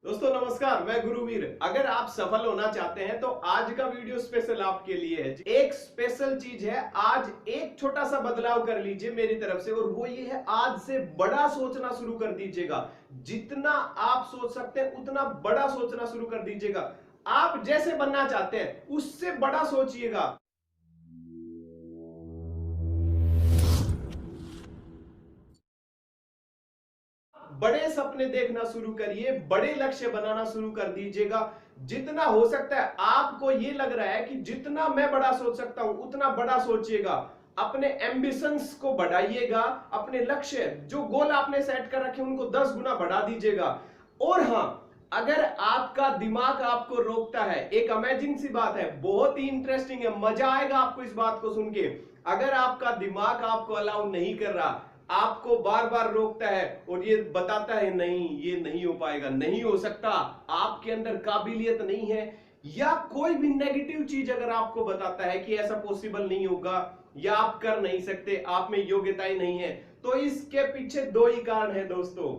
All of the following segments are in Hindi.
दोस्तों नमस्कार, मैं गुरुवीर। अगर आप सफल होना चाहते हैं तो आज का वीडियो स्पेशल आपके लिए है। एक स्पेशल चीज है, आज एक छोटा सा बदलाव कर लीजिए मेरी तरफ से, और वो ये है, आज से बड़ा सोचना शुरू कर दीजिएगा। जितना आप सोच सकते हैं उतना बड़ा सोचना शुरू कर दीजिएगा। आप जैसे बनना चाहते हैं उससे बड़ा सोचिएगा। बड़े सपने देखना शुरू करिए, बड़े लक्ष्य बनाना शुरू कर दीजिएगा। जितना हो सकता है, आपको ये लग रहा है कि जितना मैं बड़ा सोच सकता हूं उतना बड़ा सोचिएगा। अपने एम्बिशंस को बढ़ाइएगा, अपने लक्ष्य जो गोल आपने सेट कर रखे उनको 10 गुना बढ़ा दीजिएगा। और हां, अगर आपका दिमाग आपको रोकता है, एक अमेजिंग सी बात है, बहुत ही इंटरेस्टिंग है, मजा आएगा आपको इस बात को सुन के। अगर आपका दिमाग आपको अलाउ नहीं कर रहा, आपको बार बार रोकता है और ये बताता है नहीं ये नहीं हो पाएगा, नहीं हो सकता, आपके अंदर काबिलियत नहीं है, या कोई भी नेगेटिव चीज अगर आपको बताता है कि ऐसा पॉसिबल नहीं होगा या आप कर नहीं सकते, आप में योग्यता ही नहीं है, तो इसके पीछे दो ही कारण है दोस्तों।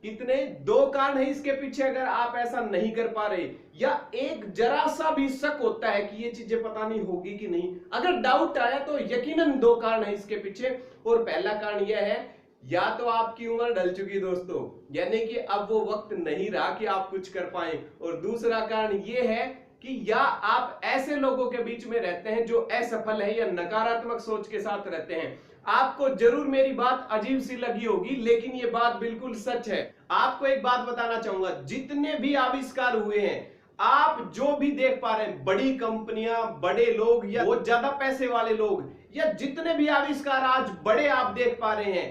कितने? दो कारण है इसके पीछे। अगर आप ऐसा नहीं कर पा रहे या एक जरा सा भी शक होता है कि ये चीजें पता नहीं होगी कि नहीं, अगर डाउट आया तो यकीनन दो कारण है इसके पीछे। और पहला कारण यह है, या तो आपकी उम्र ढल चुकी दोस्तों, यानी कि अब वो वक्त नहीं रहा कि आप कुछ कर पाए। और दूसरा कारण यह है कि या आप ऐसे लोगों के बीच में रहते हैं जो असफल है या नकारात्मक सोच के साथ रहते हैं। आपको जरूर मेरी बात अजीब सी लगी होगी, लेकिन ये बात बिल्कुल सच है। आपको एक बात बताना चाहूंगा, जितने भी आविष्कार हुए हैं, आप जो भी देख पा रहे हैं, बड़ी कंपनियां, बड़े लोग या बहुत ज्यादा पैसे वाले लोग, या जितने भी आविष्कार आज बड़े आप देख पा रहे हैं,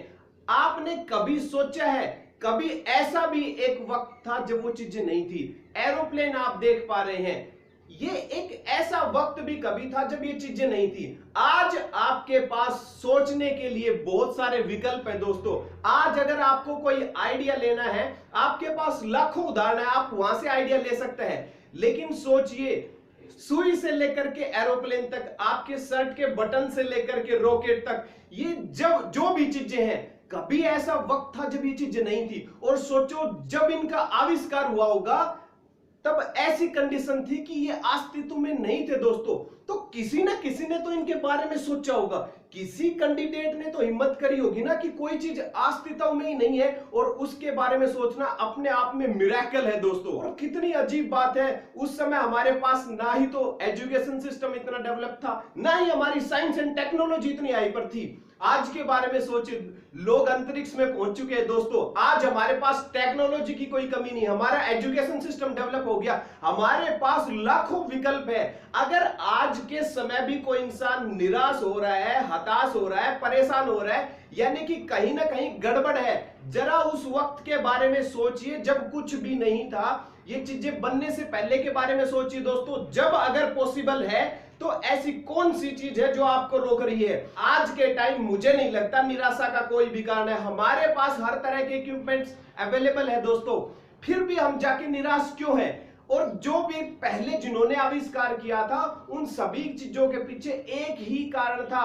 आपने कभी सोचा है, कभी ऐसा भी एक वक्त था जब वो चीजें नहीं थी? एरोप्लेन आप देख पा रहे हैं, ये एक ऐसा वक्त भी कभी था जब ये चीजें नहीं थी। आज आपके पास सोचने के लिए बहुत सारे विकल्प हैं दोस्तों। आज अगर आपको कोई आइडिया लेना है, आपके पास लाखों उदाहरण है, आप वहां से आइडिया ले सकते हैं। लेकिन सोचिए, सुई से लेकर के एरोप्लेन तक, आपके शर्ट के बटन से लेकर के रॉकेट तक, ये जब जो भी चीजें हैं, कभी ऐसा वक्त था जब ये चीजें नहीं थी। और सोचो, जब इनका आविष्कार हुआ होगा तब ऐसी कंडीशन थी कि ये अस्तित्व में नहीं थे दोस्तों। तो किसी ना किसी ने तो इनके बारे में सोचा होगा, किसी कैंडिडेट ने तो हिम्मत करी होगी ना कि कोई चीज अस्तित्व में ही नहीं है और उसके बारे में सोचना अपने आप में मिरेकल है दोस्तों। और कितनी अजीब बात है, उस समय हमारे पास ना ही तो एजुकेशन सिस्टम इतना डेवलप था, ना ही हमारी साइंस एंड टेक्नोलॉजी इतनी हाई पर थी। आज के बारे में सोचिए, लोग अंतरिक्ष में पहुंच चुके हैं दोस्तों। आज हमारे पास टेक्नोलॉजी की कोई कमी नहीं, हमारा एजुकेशन सिस्टम डेवलप हो गया, हमारे पास लाखों विकल्प है। अगर आज के समय भी कोई इंसान निराश हो रहा है, हताश हो रहा है, परेशान हो रहा है, यानी कि कहीं ना कहीं गड़बड़ है, जरा उस वक्त के बारे में सोचिए जब कुछ भी नहीं था, ये चीजें बनने से पहले के बारे में सोचिए दोस्तों। जब अगर पॉसिबल है तो ऐसी कौन सी चीज है जो आपको रोक रही है? आज के टाइम मुझे नहीं लगता निराशा का कोई भी कारण है। हमारे पास हर तरह के इक्विपमेंट्स अवेलेबल है दोस्तों, फिर भी हम जाके निराश क्यों हैं? और जो भी पहले जिन्होंने आविष्कार किया था, उन सभी चीजों के पीछे एक ही कारण था।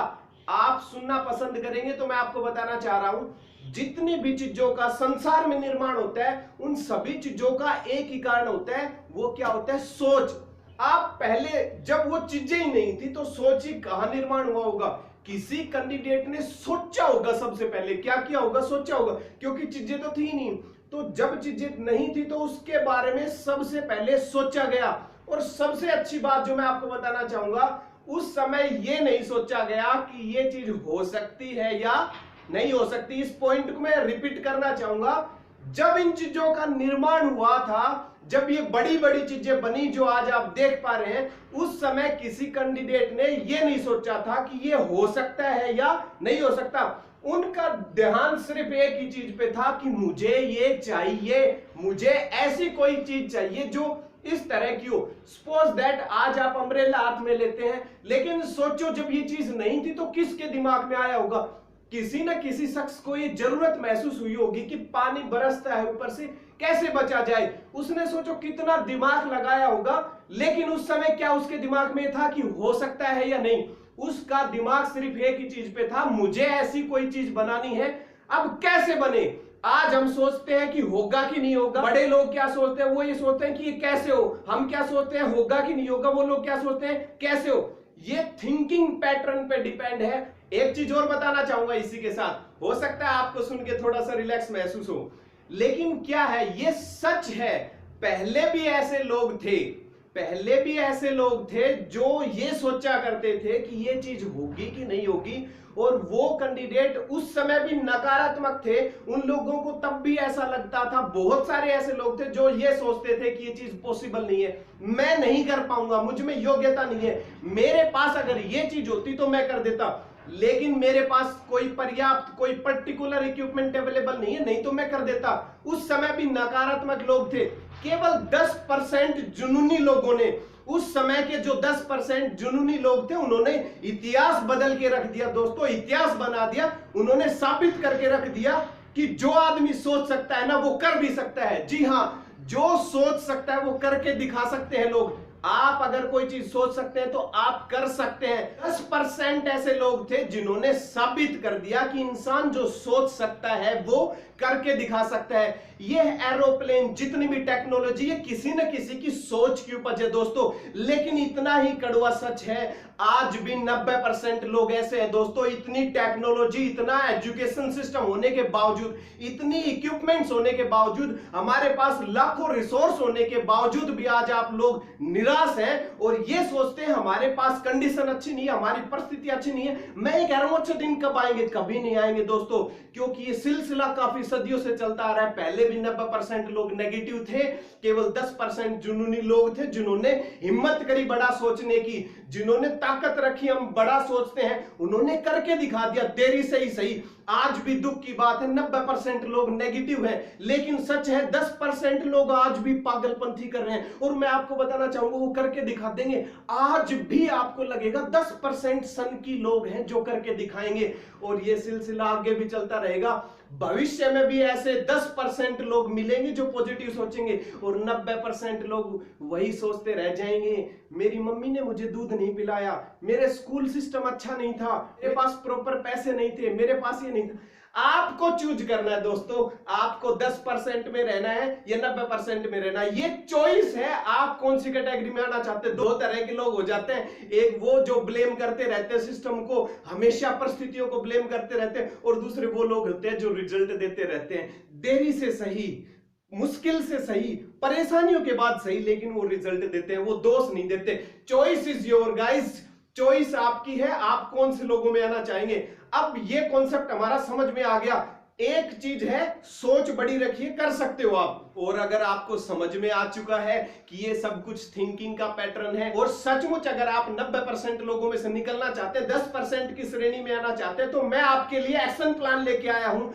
आप सुनना पसंद करेंगे तो मैं आपको बताना चाह रहा हूं, जितनी भी चीजों का संसार में निर्माण होता है, उन सभी चीजों का एक ही कारण होता है। वो क्या होता है? सोच। आप पहले जब वो चीजें ही नहीं थी तो सोच ही कहां निर्माण हुआ होगा? किसी कैंडिडेट ने सोचा होगा, सबसे पहले क्या किया होगा? सोचा होगा, क्योंकि चीजें तो थी नहीं। तो जब चीजें नहीं थी तो उसके बारे में सबसे पहले सोचा गया। और सबसे अच्छी बात जो मैं आपको बताना चाहूंगा, उस समय यह नहीं सोचा गया कि यह चीज हो सकती है या नहीं हो सकती। इस पॉइंट को मैं रिपीट करना चाहूंगा, जब इन चीजों का निर्माण हुआ था, जब ये बड़ी बड़ी चीजें बनी जो आज आप देख पा रहे हैं, उस समय किसी कैंडिडेट ने ये नहीं सोचा था कि ये हो सकता है या नहीं हो सकता। उनका ध्यान सिर्फ एक ही चीज पे था कि मुझे ये चाहिए, मुझे ऐसी कोई चीज चाहिए जो इस तरह की हो। सपोज दैट आज आप अम्ब्रेला हाथ में लेते हैं, लेकिन सोचो जब ये चीज नहीं थी तो किसके दिमाग में आया होगा? किसी न किसी शख्स को ये जरूरत महसूस हुई होगी कि पानी बरसता है ऊपर से, कैसे बचा जाए। उसने सोचो कितना दिमाग लगाया होगा, लेकिन उस समय क्या उसके दिमाग में था कि हो सकता है या नहीं? उसका दिमाग सिर्फ एक ही चीज पे था, मुझे ऐसी कोई चीज बनानी है। अब कैसे बने? आज हम सोचते हैं कि होगा कि नहीं होगा। बड़े लोग क्या सोचते हैं, वो ये सोचते हैं कि ये कैसे हो। हम क्या सोचते हैं, होगा कि नहीं होगा। वो लोग क्या सोचते हैं, कैसे हो। ये थिंकिंग पैटर्न पे डिपेंड है। एक चीज और बताना चाहूंगा इसी के साथ, हो सकता है आपको सुन के थोड़ा सा रिलैक्स महसूस हो, लेकिन क्या है, ये सच है। पहले भी ऐसे लोग थे, पहले भी ऐसे लोग थे जो ये सोचा करते थे कि ये चीज होगी कि नहीं होगी, और वो कैंडिडेट उस समय भी नकारात्मक थे। उन लोगों को तब भी ऐसा लगता था। बहुत सारे ऐसे लोग थे जो ये सोचते थे कि ये चीज पॉसिबल नहीं है, मैं नहीं कर पाऊंगा, मुझ में योग्यता नहीं है, मेरे पास अगर ये चीज होती तो मैं कर देता, लेकिन मेरे पास कोई पर्याप्त, कोई पर्टिकुलर इक्विपमेंट अवेलेबल नहीं है, नहीं तो मैं कर देता। उस समय भी नकारात्मक लोग थे। केवल 10% जुनूनी लोगों ने, उस समय के जो 10% जुनूनी लोग थे, उन्होंने इतिहास बदल के रख दिया दोस्तों, इतिहास बना दिया। उन्होंने साबित करके रख दिया कि जो आदमी सोच सकता है ना, वो कर भी सकता है। जी हां, जो सोच सकता है वो करके दिखा सकते हैं लोग। आप अगर कोई चीज सोच सकते हैं तो आप कर सकते हैं। 10% ऐसे लोग थे जिन्होंने साबित कर दिया कि इंसान जो सोच सकता है वो करके दिखा सकता है। ये एरोप्लेन, जितनी भी टेक्नोलॉजी, ये किसी न किसी की सोच की उपज है दोस्तों। लेकिन इतना ही कड़वा सच है, आज भी 90% लोग ऐसे हैं दोस्तों। इतनी टेक्नोलॉजी, इतना एजुकेशन सिस्टम होने के बावजूद, इतनी इक्विपमेंट्स होने के बावजूद, हमारे पास लाखों रिसोर्स होने के बावजूद भी आज आप लोग निराश हैं और ये सोचते हैं हमारे पास कंडीशन अच्छी नहीं है, हमारी परिस्थिति अच्छी नहीं है। मैं ये कह रहा हूं अच्छे दिन कब आएंगे, कभी नहीं आएंगे दोस्तों, क्योंकि ये सिलसिला काफी सदियों से चलता आ रहा है। पहले भी 90% लोग नेगेटिव थे, केवल 10% जुनूनी लोग थे जिन्होंने हिम्मत करी बड़ा सोचने की, जिन्होंने ताकत रखी हम बड़ा सोचते हैं, उन्होंने करके दिखा दिया, देरी से ही सही। आज भी दुख की बात है 90% लोग नेगेटिव हैं, लेकिन सच है 10% लोग आज भी पागलपंथी कर रहे हैं। और मैं आपको बताना चाहूंगा वो करके दिखा देंगे। आज भी आपको लगेगा 10% सनकी लोग हैं जो करके दिखाएंगे, और ये सिलसिला आगे भी चलता रहेगा। भविष्य में भी ऐसे 10% लोग मिलेंगे जो पॉजिटिव सोचेंगे, और 90% लोग वही सोचते रह जाएंगे, मेरी मम्मी ने मुझे दूध नहीं पिलाया, मेरे स्कूल सिस्टम अच्छा नहीं था, मेरे पास प्रॉपर पैसे नहीं थे, मेरे पास ये नहीं था। आपको चूज करना है दोस्तों, आपको 10% में रहना है या 90% में रहना है, ये चॉइस है। आप कौन सी कैटेगरी में आना चाहते हैं। दो तरह के लोग हो जाते हैं, एक वो जो ब्लेम करते रहते हैं सिस्टम को, हमेशा परिस्थितियों को ब्लेम करते रहते हैं, और दूसरे वो लोग होते हैं जो रिजल्ट देते रहते हैं, देरी से सही, मुश्किल से सही, परेशानियों के बाद सही, लेकिन वो रिजल्ट देते हैं, वो दोष नहीं देते। Choice is your guys, choice आपकी है, आप कौन से लोगों में आना चाहेंगे। अब ये कॉन्सेप्ट हमारा समझ में आ गया। एक चीज है, सोच बड़ी रखिए, कर सकते हो आप। और अगर आपको समझ में आ चुका है कि ये सब कुछ थिंकिंग का पैटर्न है, और सचमुच अगर आप 90% लोगों में से निकलना चाहते हैं, 10% की श्रेणी में आना चाहते हैं, तो मैं आपके लिए एक्शन प्लान लेके आया हूं।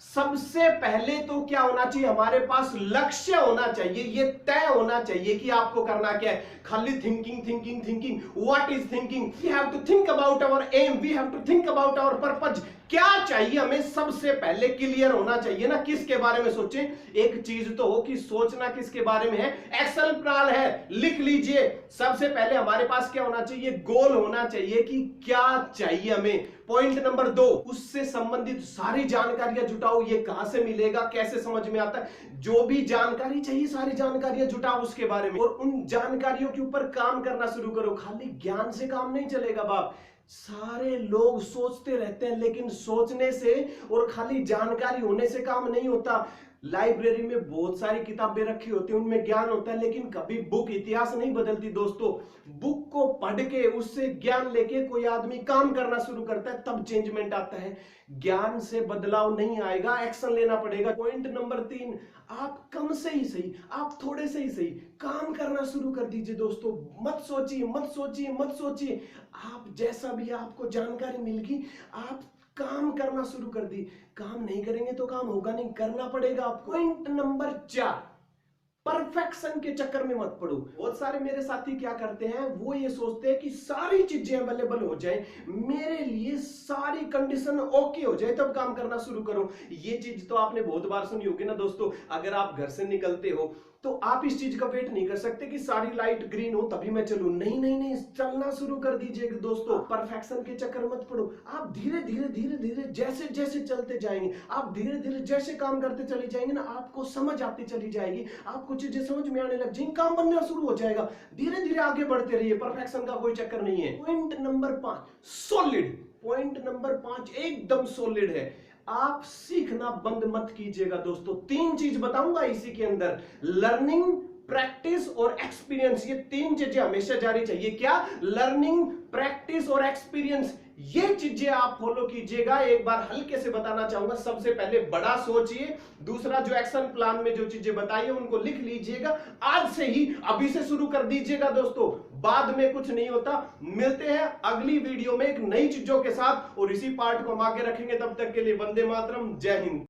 सबसे पहले तो क्या होना चाहिए, हमारे पास लक्ष्य होना चाहिए, ये तय होना चाहिए कि आपको करना क्या है। खाली thinking thinking thinking, what is thinking, we have to think about our aim, we have to think about our purpose. क्या चाहिए हमें, सबसे पहले क्लियर होना चाहिए ना, किसके बारे में सोचें। एक चीज तो हो कि सोचना किसके बारे में है, एक्शन प्लान है, लिख लीजिए। सबसे पहले हमारे पास क्या होना चाहिए, गोल होना चाहिए कि क्या चाहिए हमें। पॉइंट नंबर 2, उससे संबंधित सारी जानकारियां जुटाओ। ये कहां से मिलेगा, कैसे समझ में आता है, जो भी जानकारी चाहिए सारी जानकारियां जुटाओ उसके बारे में, और उन जानकारियों के ऊपर काम करना शुरू करो। खाली ज्ञान से काम नहीं चलेगा बाप। सारे लोग सोचते रहते हैं, लेकिन सोचने से और खाली जानकारी होने से काम नहीं होता। लाइब्रेरी में बहुत सारी किताबें रखी होती हैं, उनमें ज्ञान होता है, लेकिन कभी बुक इतिहास नहीं बदलती दोस्तों। बुक को पढ़ के उससे ज्ञान लेके कोई आदमी काम करना शुरू करता है, तब चेंजमेंट आता है। ज्ञान से बदलाव नहीं आएगा, एक्शन लेना पड़ेगा। पॉइंट नंबर 3, आप कम से ही सही, आप थोड़े से ही सही काम करना शुरू कर दीजिए दोस्तों। मत सोचिए मत सोचिए मत सोचिए, आप जैसा भी आपको जानकारी मिल गई, आप काम करना शुरू कर दी। काम नहीं करेंगे तो काम होगा नहीं, करना पड़ेगा आपको। पॉइंट नंबर 4, परफेक्शन के चक्कर में मत पड़ो। बहुत सारे मेरे साथी क्या करते हैं, वो ये सोचते हैं कि सारी चीजें अवेलेबल हो जाए, मेरे लिए सारी कंडीशन ओके हो जाए तब काम करना शुरू करो। ये चीज तो आपने बहुत बार सुनी होगी ना दोस्तों। अगर आप घर से निकलते हो तो आप इस चीज का वेट नहीं कर सकते कि सारी लाइट ग्रीन हो तभी मैं चलूं। नहीं नहीं नहीं, चलना शुरू कर दीजिएगा दोस्तों। परफेक्शन के चक्कर मत पड़ो। आप धीरे धीरे धीरे धीरे जैसे जैसे चलते जाएंगे, आप धीरे धीरे जैसे काम करते चले जाएंगे ना, आपको समझ आती चली जाएगी, आपको चीजें समझ में आने लग जाएंगी, काम बनना शुरू हो जाएगा। धीरे धीरे आगे बढ़ते रहिए, परफेक्शन का कोई चक्कर नहीं है। Point number 5, solid. Point number 5 एकदम सॉलिड है। आप सीखना बंद मत कीजिएगा दोस्तों। 3 चीज बताऊंगा इसी के अंदर, लर्निंग, प्रैक्टिस और एक्सपीरियंस। ये 3 चीजें हमेशा जारी चाहिए। क्या? लर्निंग, प्रैक्टिस और एक्सपीरियंस। ये चीजें आप फॉलो कीजिएगा। एक बार हल्के से बताना चाहूंगा। सबसे पहले बड़ा सोचिए, दूसरा जो एक्शन प्लान में जो चीजें बताई है उनको लिख लीजिएगा, आज से ही अभी से शुरू कर दीजिएगा दोस्तों, बाद में कुछ नहीं होता। मिलते हैं अगली वीडियो में एक नई चीजों के साथ, और इसी पार्ट को हम आगे रखेंगे। तब तक के लिए वंदे मातरम, जय हिंद।